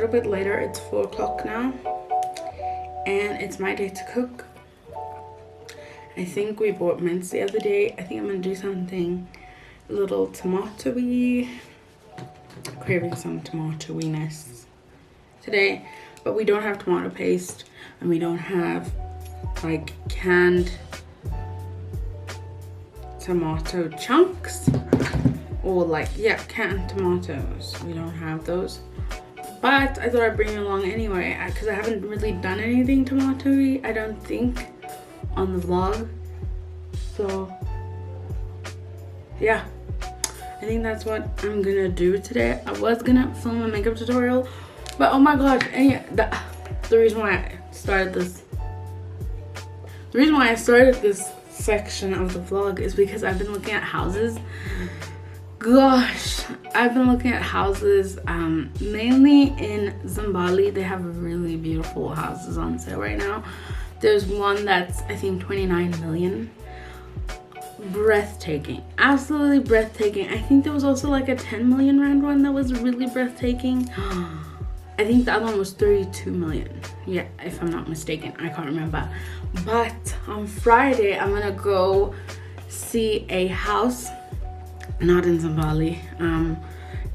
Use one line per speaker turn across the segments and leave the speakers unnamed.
little bit later. It's 4 o'clock now, and it's my day to cook. I think we bought mince the other day. I think I'm gonna do something a little tomato-y. Craving some tomato-iness today, but we don't have tomato paste, and we don't have like canned tomato chunks, or like, yeah, canned tomatoes. We don't have those, but I thought I'd bring it along anyway, because I haven't really done anything tomato-y, I don't think, on the vlog. So yeah, I think that's what I'm gonna do today. I was gonna film a makeup tutorial, but oh my gosh, the reason why I started this section of the vlog is because I've been looking at houses. Gosh, I've been looking at houses mainly in Zimbabwe. They have really beautiful houses on sale right now. There's one that's, I think, 29 million. Breathtaking, absolutely breathtaking. I think there was also like a 10 million rand one that was really breathtaking. I think the other one was 32 million, yeah, if I'm not mistaken. I can't remember. But on Friday I'm gonna go see a house, not in Zimbabwe,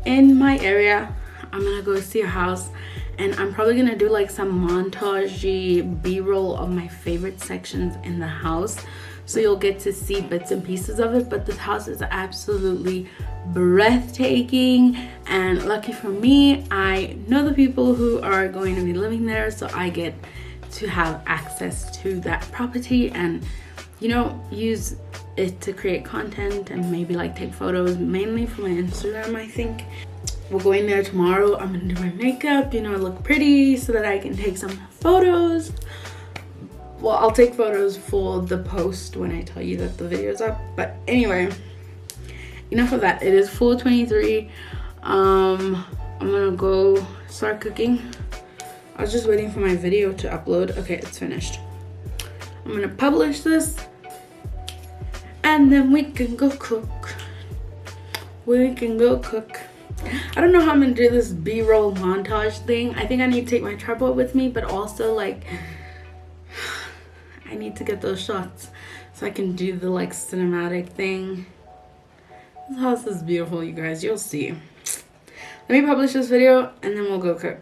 in my area. I'm gonna go see a house, and I'm probably gonna do like some montage-y b-roll of my favorite sections in the house, so you'll get to see bits and pieces of it. But this house is absolutely breathtaking, and lucky for me, I know the people who are going to be living there, so I get to have access to that property and, you know, use it to create content and maybe like take photos, mainly for my Instagram. I think we're going there tomorrow. I'm gonna do my makeup, you know, look pretty so that I can take some photos. Well, I'll take photos for the post when I tell you that the video's up. But anyway, enough of that. It is 4:23. I'm gonna go start cooking. I was just waiting for my video to upload. Okay, it's finished. I'm gonna publish this, and then we can go cook. We can go cook. I don't know how I'm gonna do this b-roll montage thing. I think I need to take my tripod with me, but also like I need to get those shots so I can do the like cinematic thing. This house is beautiful, you guys. You'll see. Let me publish this video and then we'll go cook.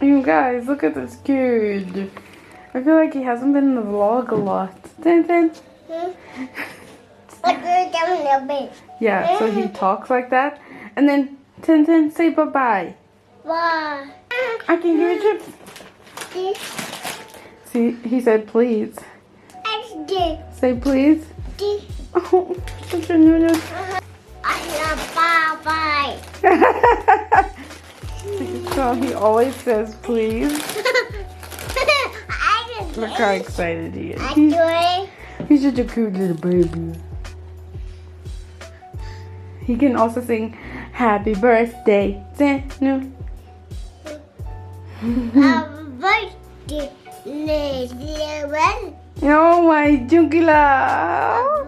You guys, look at this kid. I feel like he hasn't been in the vlog a lot. Tintin. Yeah, so he talks like that. And then, Tintin, say bye-bye.
Bye.
I can give you chips. See, he said please. Say please. Oh, such a noodle.
I love bye-bye.
So he always says please. Look how excited he is. He's such a cute little baby. He can also sing happy birthday. No.
Happy birthday, little
Oh my Junkila. Oh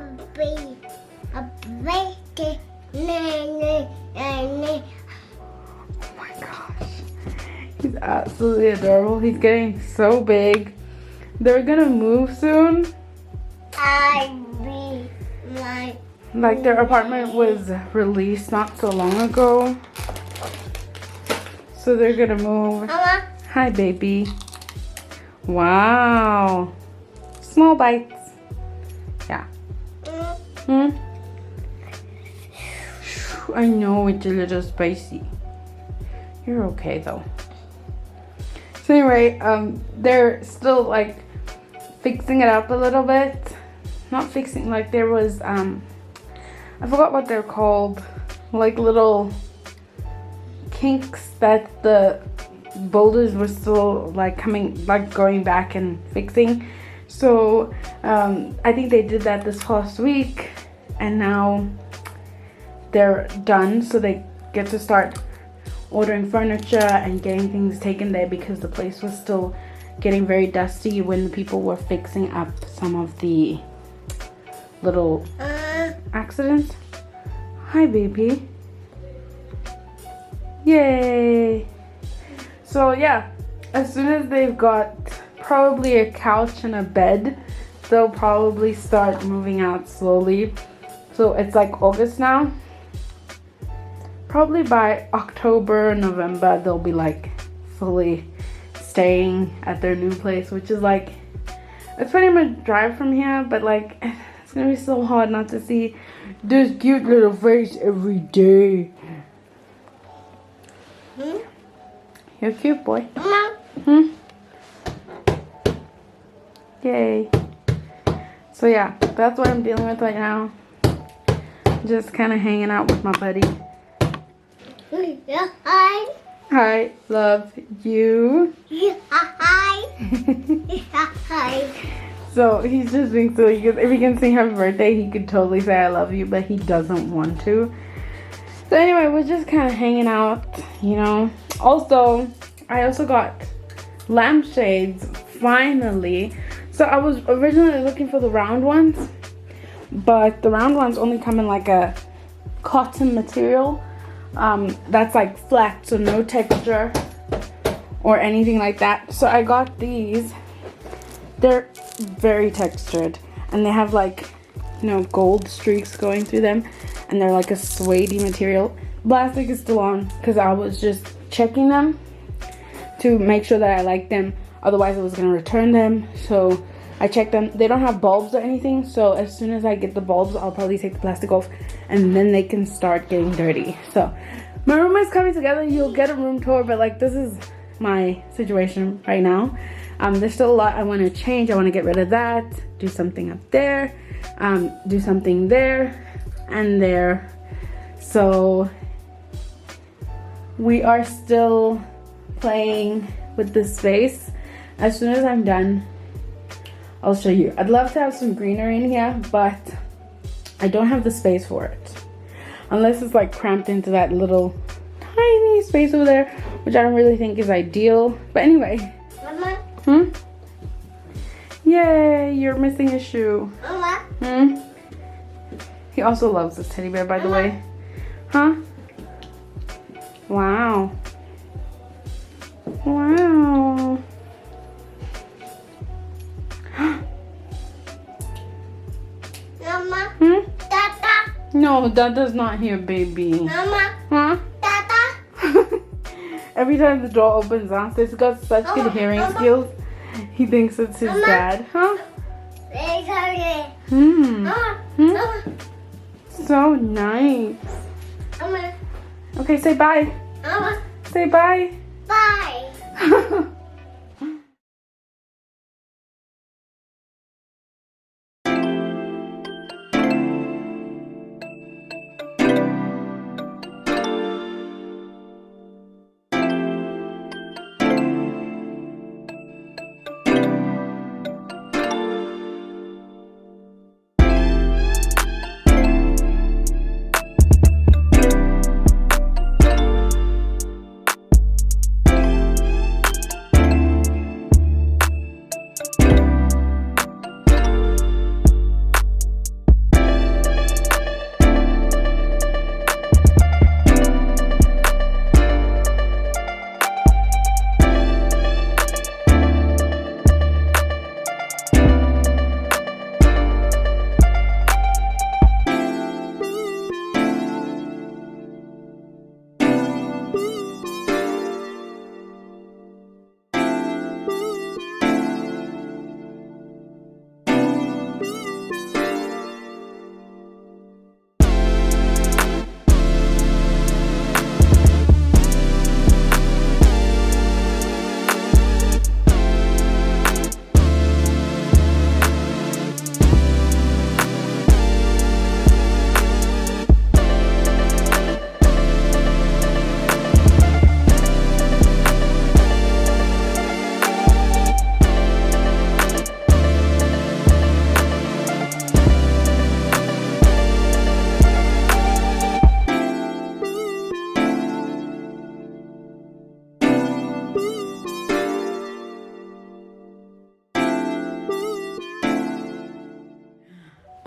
my gosh. He's absolutely adorable. He's getting so big. They're gonna move soon. Like their apartment was released not so long ago. So they're gonna move.
Mama.
Hi baby. Wow. Small bites. Yeah. I know it's a little spicy. You're okay though. So anyway, they're still like fixing it up a little bit. Not fixing, like there was I forgot what they're called, like little kinks that the boulders were still like going back and fixing. So I think they did that this past week, and now they're done, so they get to start ordering furniture and getting things taken there, because the place was still getting very dusty when the people were fixing up some of the little accidents. Hi baby. Yay. So yeah, as soon as they've got probably a couch and a bed, they'll probably start moving out slowly. So it's like August now. Probably by October, November, they'll be like fully staying at their new place, which is like, it's pretty much drive from here, but like it's gonna be so hard not to see this cute little face every day. You're cute, boy. Yay. So yeah, that's what I'm dealing with right now. Just kind of hanging out with my buddy.
Hi.
I love you.
Hi. Hi.
So he's just being silly, because if he can sing happy birthday, he could totally say I love you, but he doesn't want to. So anyway, we're just kind of hanging out, you know. Also, I also got lampshades, finally. So I was originally looking for the round ones, but the round ones only come in like a cotton material. That's like flat, so no texture or anything like that. So I got these. They're very textured, and they have like, you know, gold streaks going through them, and they're like a suede material. Plastic is still on because I was just checking them to make sure that I like them, otherwise I was gonna return them. So I checked them. They don't have bulbs or anything, so as soon as I get the bulbs, I'll probably take the plastic off, and then they can start getting dirty. So my room is coming together. You'll get a room tour, but like, this is my situation right now. There's still a lot I want to change. I want to get rid of that, do something up there, do something there and there. So we are still playing with this space. As soon as I'm done, I'll show you. I'd love to have some greenery in here, but I don't have the space for it. Unless it's like cramped into that little tiny space over there, which I don't really think is ideal. But anyway.
Mama.
Yay, you're missing a shoe.
Mama.
He also loves this teddy bear, by the way. Huh? Wow. Wow.
Mama. Tata.
No, Dada's not here, baby.
Mama.
Huh?
Tata.
Every time the door opens downstairs, he's got such good hearing skills. He thinks it's his dad. Huh? So nice. Okay, say bye. Say bye.
Bye.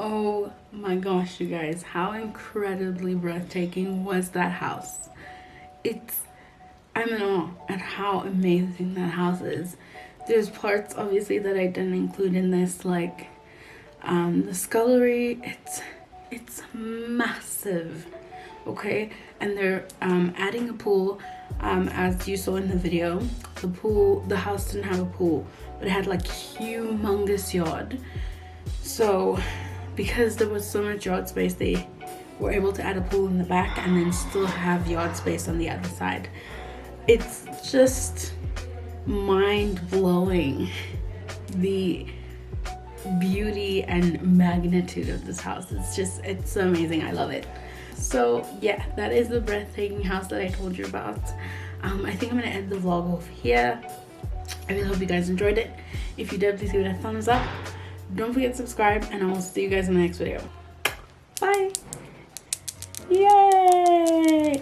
Oh my gosh, you guys, how incredibly breathtaking was that house. I'm in awe at how amazing that house is. There's parts obviously that I didn't include in this, like the scullery. It's massive, okay? And they're adding a pool. As you saw in the video, the house didn't have a pool, but it had like humongous yard. So because there was so much yard space, they were able to add a pool in the back and then still have yard space on the other side. It's just mind-blowing, the beauty and magnitude of this house. It's so amazing. I love it. So yeah, that is the breathtaking house that I told you about. I think I'm gonna end the vlog off here. I really hope you guys enjoyed it. If you did, please give it a thumbs up. Don't forget to subscribe, and I will see you guys in the next video. Bye. Yay.